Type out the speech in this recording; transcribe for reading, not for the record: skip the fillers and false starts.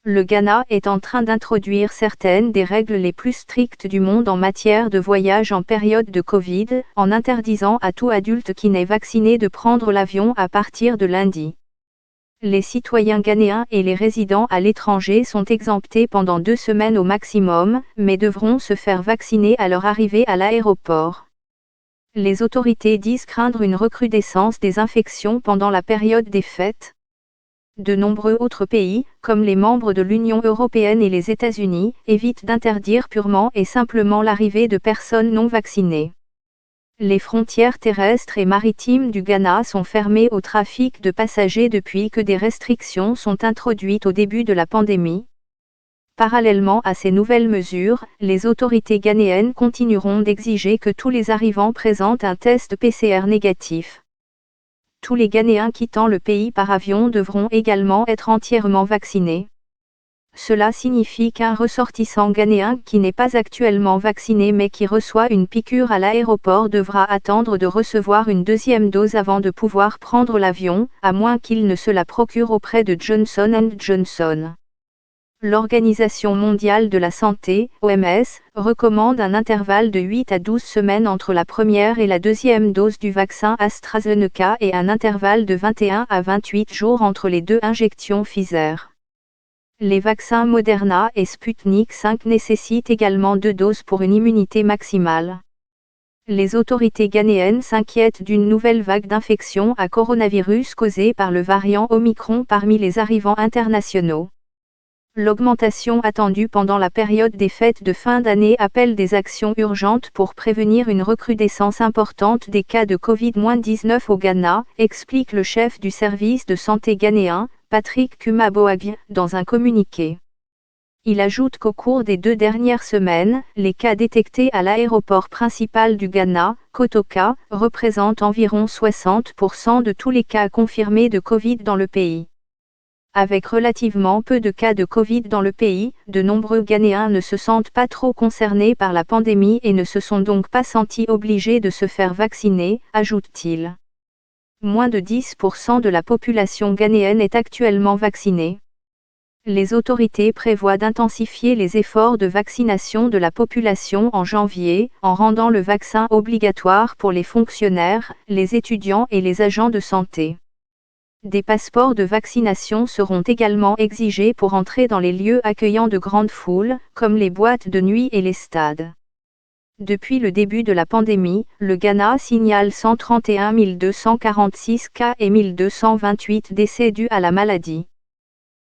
Le Ghana est en train d'introduire certaines des règles les plus strictes du monde en matière de voyage en période de Covid, en interdisant à tout adulte qui n'est vacciné de prendre l'avion à partir de lundi. Les citoyens ghanéens et les résidents à l'étranger sont exemptés pendant 2 semaines au maximum, mais devront se faire vacciner à leur arrivée à l'aéroport. Les autorités disent craindre une recrudescence des infections pendant la période des fêtes. De nombreux autres pays, comme les membres de l'Union européenne et les États-Unis, évitent d'interdire purement et simplement l'arrivée de personnes non vaccinées. Les frontières terrestres et maritimes du Ghana sont fermées au trafic de passagers depuis que des restrictions sont introduites au début de la pandémie. Parallèlement à ces nouvelles mesures, les autorités ghanéennes continueront d'exiger que tous les arrivants présentent un test PCR négatif. Tous les Ghanéens quittant le pays par avion devront également être entièrement vaccinés. Cela signifie qu'un ressortissant ghanéen qui n'est pas actuellement vacciné mais qui reçoit une piqûre à l'aéroport devra attendre de recevoir une deuxième dose avant de pouvoir prendre l'avion, à moins qu'il ne se la procure auprès de Johnson & Johnson. L'Organisation mondiale de la santé, OMS, recommande un intervalle de 8 à 12 semaines entre la première et la deuxième dose du vaccin AstraZeneca et un intervalle de 21 à 28 jours entre les 2 injections Pfizer. Les vaccins Moderna et Sputnik V nécessitent également 2 doses pour une immunité maximale. Les autorités ghanéennes s'inquiètent d'une nouvelle vague d'infection à coronavirus causée par le variant Omicron parmi les arrivants internationaux. L'augmentation attendue pendant la période des fêtes de fin d'année appelle des actions urgentes pour prévenir une recrudescence importante des cas de Covid-19 au Ghana, explique le chef du service de santé ghanéen, Patrick Kumaboagye, dans un communiqué. Il ajoute qu'au cours des 2 dernières semaines, les cas détectés à l'aéroport principal du Ghana, Kotoka, représentent environ 60% de tous les cas confirmés de Covid dans le pays. Avec relativement peu de cas de Covid dans le pays, de nombreux Ghanéens ne se sentent pas trop concernés par la pandémie et ne se sont donc pas sentis obligés de se faire vacciner, ajoute-t-il. Moins de 10% de la population ghanéenne est actuellement vaccinée. Les autorités prévoient d'intensifier les efforts de vaccination de la population en janvier, en rendant le vaccin obligatoire pour les fonctionnaires, les étudiants et les agents de santé. Des passeports de vaccination seront également exigés pour entrer dans les lieux accueillant de grandes foules, comme les boîtes de nuit et les stades. Depuis le début de la pandémie, le Ghana signale 131 246 cas et 1228 décès dus à la maladie.